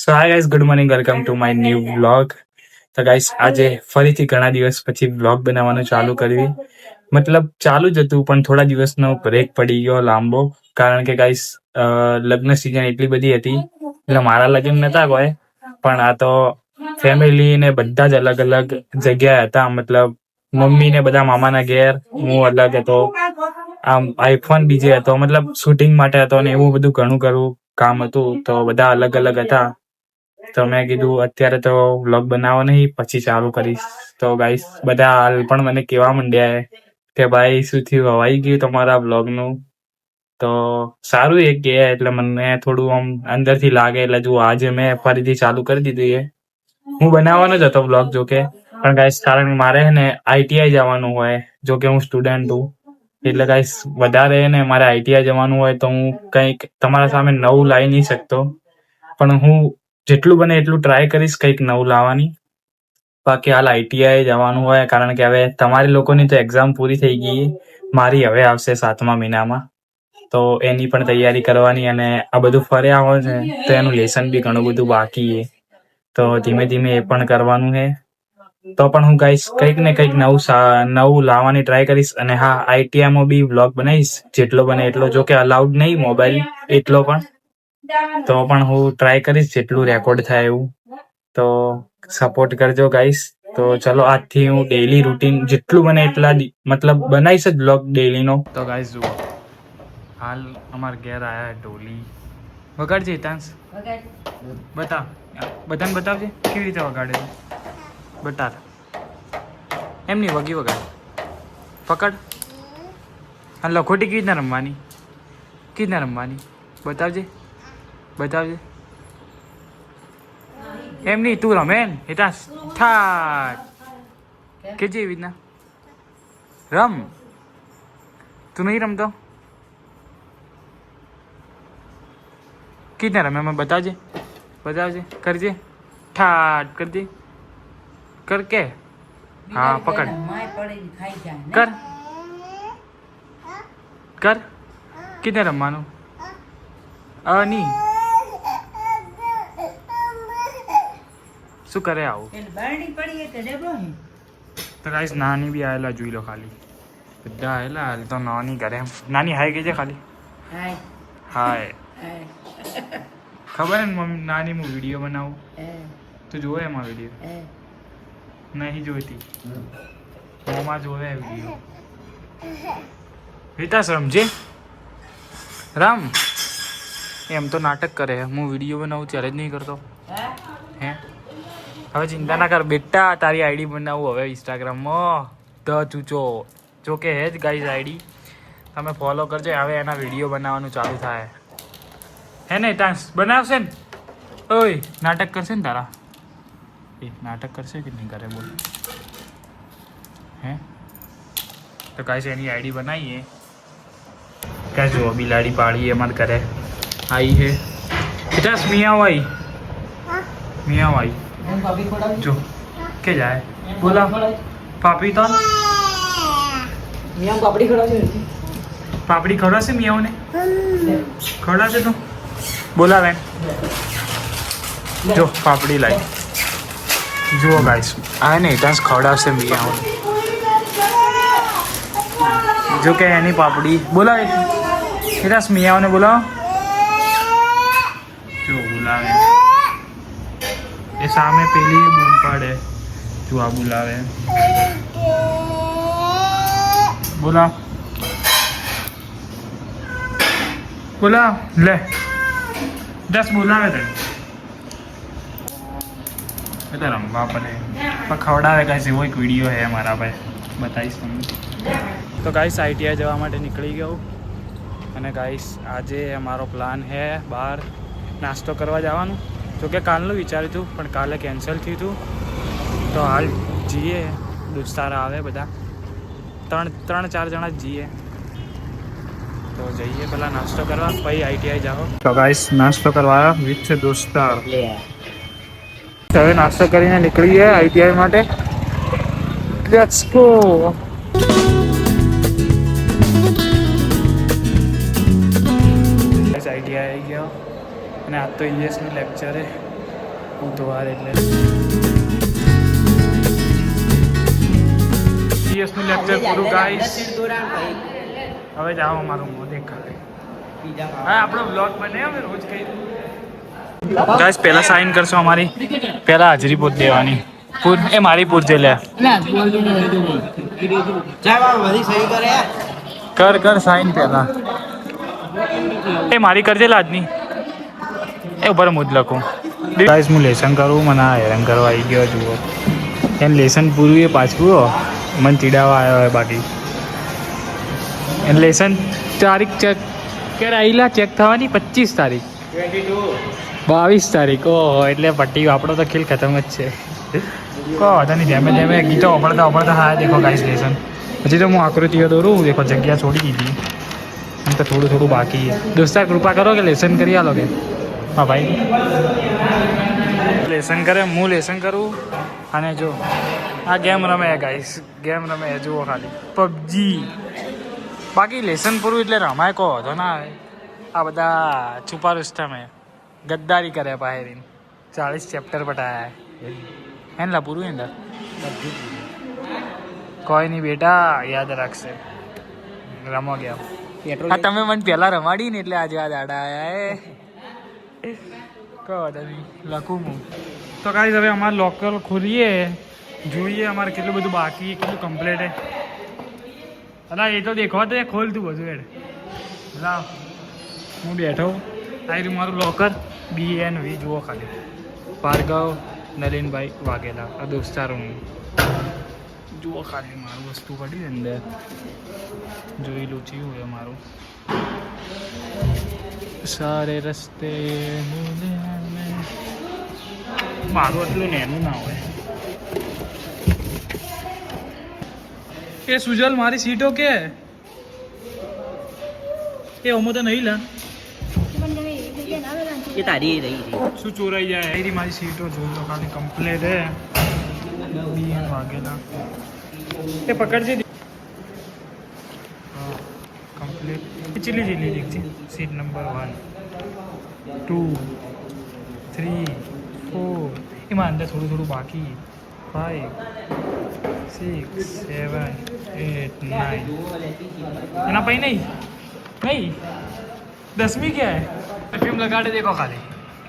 So hi guys, good morning, welcome to my new vlog. તો guys, આજે ફરીથી ઘણા દિવસ પછી વ્લોગ બનાવવાનું ચાલુ કર્યું. મતલબ ચાલુ જ હતું, પણ થોડા દિવસનો બ્રેક પડી ગયો લાંબો, કારણ કે ગાઈસ લગ્ન સિઝન એટલી બધી હતી. એટલે મારા લગ્ન નતા કોઈ, પણ આ તો ફેમિલી ને બધા જ અલગ અલગ જગ્યાએ હતા. મતલબ મમ્મી ને બધા મામાના ઘેર, હું અલગ હતો, આમ આઈફોન બીજે હતો, મતલબ શૂટિંગ માટે હતો ને એવું બધું ઘણું ઘણું કામ હતું. તો બધા અલગ અલગ હતા. તો મેં કીધું અત્યારે તો વ્લોગ બનાવો નહીં, પછી ચાલુ કરીશ. તો ગાઈસ બધા હાલ પણ મને કહેવા માંડ્યા કે ભાઈ શું થયું, હવાઈ ગયું તમારા વ્લોગનું. તો સારું એ કે એટલે મને થોડું આમ અંદરથી લાગે. એટલે જો આજે મેં ફરીથી ચાલુ કરી દીધું. હું બનાવવાનો જ હતો વ્લોગ, જોકે, પણ ગાઈસ કારણ કે મારે ને આઈટીઆઈ જવાનું હોય, જોકે હું સ્ટુડન્ટ છું. એટલે ગાઈસ વધારે ને મારે આઈટીઆઈ જવાનું હોય તો હું કંઈક તમારા સામે નવું લાવી નહીં શકતો, પણ હું જેટલું બને એટલું ટ્રાય કરીશ કંઈક નવું લાવવાની. બાકી હાલ આઈટીઆઈ જવાનું હોય, કારણ કે હવે તમારી લોકોની તો એક્ઝામ પૂરી થઈ ગઈ, મારી હવે આવશે 7મા મહિનામાં. તો એની પણ તૈયારી કરવાની, અને આ બધું ફર્યા હોય છે તો એનું લેસન બી ઘણું બધું બાકી છે. તો ધીમે ધીમે એ પણ કરવાનું છે. તો પણ હું ગાઈશ કંઈક ને કંઈક નવું લાવવાની ટ્રાય કરીશ. અને હા, આઈટીઆઈમાં બી વ્લોગ બનાવીશ જેટલો બને એટલો, જોકે અલાઉડ નહીં મોબાઈલ એટલો, પણ તો પણ હું ટ્રાય કરીશ જેટલું રેકોર્ડ થાય એવું. તો સપોર્ટ કરજો ગાઈસ. તો ચલો, આજથી હું ડેઈલી રૂટીન જેટલું બને એટલા મતલબ બનાવીશ જ વ્લોગ ડેઈલીનો. તો ગાઈસ જુઓ, હાલ અમારા ઘેર આયા ઢોલી. વગાડજે હિતાંશ, બતાવ, બધાને બતાવજે કેવી રીતે વગાડે છે. બતાર એમની વગી વગાડ, પકડ. હા, લખોટી કેવી રીતના રમવાની, કેવી રીતના રમવાની બતાવજે, બતાવજે. એમ નહીં, તું રમે ને હિતાંશ, ઠાક કે જે એવી રીતના રમ. તું નહીં રમતો, કેવી રીતના રમે એમાં બતાવજે, બતાવજે, કરજે, ઠાટ કરજે, કર કે. હા, પકડ, કર કર. કેને રમવાનું નહીં, શું કરે આવું. તો ગાઈસ નાની બી આવેલા જોઈ લો, ખાલી બધા આવેલા. હાલ તો નાની ઘરે એમ નાની હાય કે છે ખાલી, હાય. ખબર ને મમ્મી, નાની હું વિડીયો બનાવું, તું જોવે એમાં વિડીયો નહીં જોઈતી, મોમાં જોવે વિડીયો. હિતાશ રમજે, રામ એમ તો નાટક કરે. હું વિડીયો બનાવું ત્યારે જ નહીં કરતો હે. હવે ચિંતા ના કર બેટા, તારી આઈડી બનાવું હવે ઇન્સ્ટાગ્રામમાં, ધ ચૂચો. જોકે હે જ ગાઈઝ આઈડી, તમે ફોલો કરજો. હવે એના વિડીયો બનાવવાનું ચાલુ થાય હે ને. હિતાંશ બનાવશે ને, ઓય નાટક કરશે ને તારા, એ નાટક કરશે કે નહીં કરે બોલ હે. તો ગાઈસ એની આઈડી બનાવીએ. ક્યાં જુઓ, બિલાડી પાડી અમારે ઘરે આવી છે. હિતાંશ મિયાઓ આવી, મિયાઓ આવી જો કે જાય. બોલા પાપડી તો પાપડી ખવડાવશે, પાપડી ખવડાવશે મિયાઓને, ખવડાવશે તો બોલાવે. જો પાપડી લાવી, જુઓ ગાઈસ આ ને હિતાંશ ખવડાવશે મિયાઓને. જો કે એની પાપડી બોલાવે, હિતાંશ મિયાઓને બોલાવો. જો બોલાવે, એ સામે પેલી બૂમ પાડે, જો આ બોલાવે, બોલા બોલા લે, દસ બોલાવે તને એટલે રમવા પડે, પણ ખવડાવે. કાંઈ એવો એક વિડીયો છે મારા ભાઈ, બતાવીશ તમને. તો ગાઈસ આઈટીઆઈ જવા માટે નીકળી ગયો. અને ગાઈસ આજે અમારો પ્લાન છે બહાર નાસ્તો કરવા જવાનું. જોકે કાલનું વિચાર્યું હતું, પણ કાલે કેન્સલ થયું હતું. તો હાલ જઈએ, દોસ્તાર આવે બધા, 3-4 જણા જ જઈએ. તો જઈએ પહેલાં નાસ્તો કરવા, પછી આઈટીઆઈ જાઓ. તો ગાઈસ નાસ્તો કરવા વિથ દોસ્તાર. હવે નાસ્તો કરીને નીકળી ગયા આઈટીઆઈ માટે. Let's go. આઈટીઆઈ આવી ગયો અને આજ તો ઈએસનું લેક્ચર છે. બુધવાર એટલે નું લેક્ચર પૂરું ગાઈસ. હવે જાઓ અમારું મોં દેખાડે. હા આપણો બ્લોગ બને અમે રોજ કહી ગાઈસ. પહેલા સાઈન કરશો અમારી, પહેલા હાજરી પૂર દેવાની. પૂર એ મારી પૂરજે લે. કર સાઈન પહેલા એ મારી કરજે લાજની. એ ઉપર હું જ લખું. ગાઈસ હું લેસન કરું, મને આ હેરાન કરવા આવી ગયો જુઓ. એને લેસન પૂરું એ પાછું મને ચીડાવા આવ્યો હોય. બાકી એને લેસન તારીખ ચેક ક્યારે આવેલા ચેક થવાની 25 તારીખ 22 તારીખ. ઓહો એટલે પટ્ટી આપણો તો ખેલ ખતમ જ છે. કહો હતા નહીં ધેમે ધેમે ગીતો ઓપડતા હા દેખો ગાઈસ લેસન. પછી તો હું આકૃતિઓ દોરું દેખો જગ્યા છોડી દીધી. એમ તો થોડું બાકી છે. દોસ્તાર કૃપા કરો કે લેસન કરી આલો કે. હા ભાઈ લેસન કરે, હું લેસન કરું અને જો આ ગેમ રમે ગાઈસ. ગેમ રમે જુઓ ખાલી પબજી. બાકી લેસન પૂરું એટલે રમાય કહો હતો ના. આ બધા છુપા રુસ્તમ હે ગદ્દારી કરે બાહેરીન 40 ચેપ્ટર પટાયા હે લા પૂરું એંદર. કોઈ નહીં બેટા યાદ રાખશે. રમો ગેમ. હા તમે મને પહેલાં રમાડી ને એટલે આજે આ દાડા આયા એ કહો તમે લખું હું તો કાંઈ. હવે અમારે લોકર ખોલીએ, જોઈએ અમારે કેટલું બધું બાકી, કેટલું કમ્પ્લીટ હે. અલા એ તો દેખવા તો ખોલ તું બધું એડ. લાવ હું બેઠો. આ રહ્યું મારું લોકર. BNV જુઓ ખાલી. ભાર્ગવ નલિનભાઈ વાઘેલા આ દોસ્તારોનું જુઓ ખાલી. મારું વસ્તુ પડી અંદર જોઈ લૂચ્યું હોય મારું. સારે રસ્તે મારું એટલું નેનું ના હોય. એ સુજલ મારી સીટો કે એ અમો તો નહીં લા એ તારી રહી શું ચોરાઈ જાય. એ મારી સીટો જોઈ લો ખાલી કમ્પ્લેટ હે. વાગેલા એ પકડજે. હા કમ્પ્લેટ. ચીલી દીખ છે. સીટ નંબર 1 2 3 4 એમાં અંદર થોડું બાકી 5 6 7 8 9 એના પછી નહીં 10મી ક્યાં હે. ફિલ્મ લગાડે દેખો ખાલી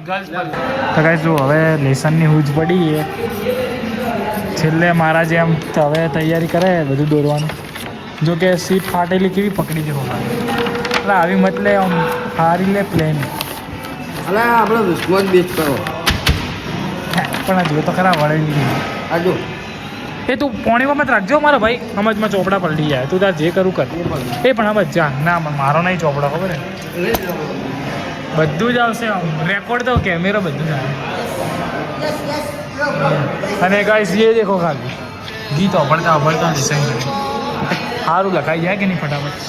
ગર્લ્સ પર. તો ગાઈસ જો હવે લેસનની હૂજ પડી છે છેલ્લે મારા જેમ. તો હવે તૈયારી કરે બધું દોરવાનું. જો કે સીટ ફાટેલી કેવી પકડી દેખો ખાલી. એટલે આવી મતલે આમ હારી લે પ્લેન. અલા આપણો દુશ્મન બેચ કરો પણ જો તો ખરા વળેલી આ જો. એ તું પોણીમાં મત રાખજો મારો ભાઈ. સમજમાં ચોપડા પલટી જાય. તું તાર જે કરું કર. એ પણ સમજ જા. ના મારો નહીં ચોપડા ખબર હે. બધું જ આવશે. રેકોર્ડ તો કેમેરો બધું જ આવે. અને ગાઈસ ये देखो ખાલી ગીત ઓપડતા લિસન કરે. સારું લખાઈ જાય કે નહીં ફટાફટ.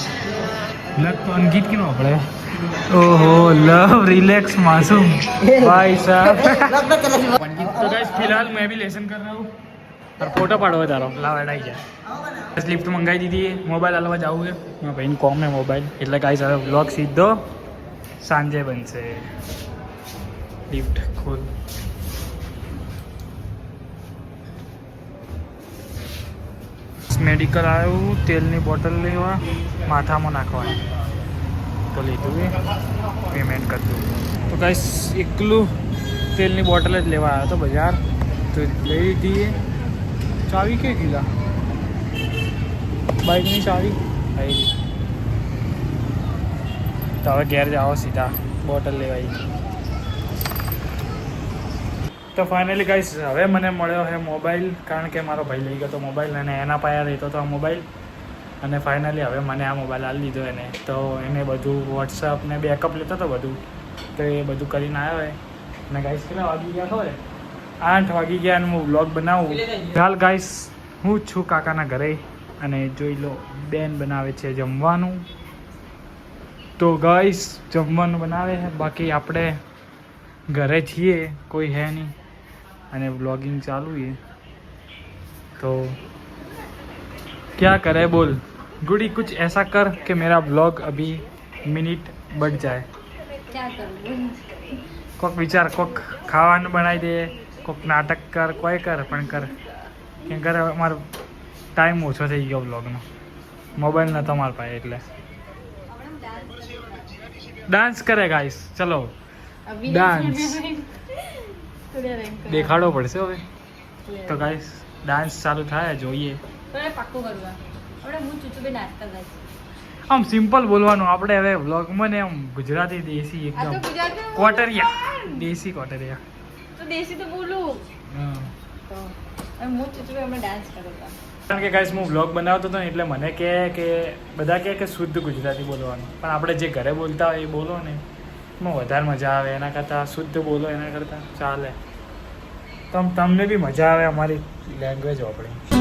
લખ તો ગીત કેનું આપણે. ઓહો લવ રિલેક્સ मासूम भाई साहब. तो गाइस फिलहाल मैं भी लेसन कर रहा हूँ और फोटो पाड़वा जा रहा हूँ. लाव एड आई જાય. સ્લિપ તો મંગાવી દીધી. મોબાઈલ હાલવા જવું છે મારા ભાઈને કોમ હે મોબાઈલ. એટલે ગાઈસ હવે વ્લોગ સીધો સાંજે બનશે. લિફ્ટ ખોલ. મેડિકલ આવ્યું. તેલની બોટલ લેવા માથામાં નાખવાની. તો લીધું એ પેમેન્ટ કરતું. તો ગાઈસ એકલું તેલની બોટલ જ લેવા આવ્યો હતો બજાર. તો લઈ લીધી. ચાવી કે કીધા બાઇકની ચાવી આવી. તો હવે ઘેર જાઓ સીધા બોટલ લેવાઈ. તો ફાઇનલી ગાઈસ હવે મને મળ્યો છે મોબાઈલ. કારણ કે મારો ભાઈ લઈ ગયો તો મોબાઈલ અને એના પાયા રહેતો હતો આ મોબાઈલ. અને ફાઇનલી હવે મને આ મોબાઈલ આપી દીધો એને. તો એને બધું વોટ્સઅપ ને બેકઅપ લેતો હતો બધું. તો એ બધું કરીને આવ્યો હોય. અને ગાઈસ કેટલા વાગી ગયા ખબર 8 વાગી ગયા અને હું વ્લોગ બનાવું. હાલ ગાઈસ હું જ છું કાકાના ઘરે. અને જોઈ લો બેન બનાવે છે જમવાનું. તો ગાઈસ જમવાનું બનાવે છે. બાકી આપણે ઘરે છીએ કોઈ હે નહીં. અને વ્લોગિંગ ચાલુ है. तो क्या करे बोल गुड़ी कुछ ऐसा कर कि मेरा व्लॉग अभी मिनट बढ़ जाए. क्या करूँ કોક વિચાર, કોક ખાવાનું બનાવી દે, કોક નાટક કર, કોઈ કર પણ કર. કેમ કરે અમારો ટાઈમ ઓછો થઈ ગયો બ્લોગનો, મોબાઈલ નતો મારા પાસે એટલે. ડાન્સ કરે ગાઈસ, ચલો ડાન્સ દેખાડવો પડશે હવે તો ગાઈસ. ડાન્સ ચાલુ થાય, જોઈએ. આમ સિમ્પલ બોલવાનું આપણે હવે વ્લોગમાં ને આમ ગુજરાતી દેશી એકદમ કોટરિયા, દેશી કોટરિયા. તો દેશી તો બોલું. હા, તો હું ચૂચું અમે ડાન્સ કરતા. કારણ કે ગાઈસ હું વ્લોગ બનાવતો હતો ને એટલે મને કે બધા કે શુદ્ધ ગુજરાતી બોલવાનું, પણ આપણે જે ઘરે બોલતા હોય એ બોલો ને એમાં વધારે મજા આવે. એના કરતાં શુદ્ધ બોલો, એના કરતાં ચાલે. તમને બી મજા આવે અમારી લેંગ્વેજ વાપરી.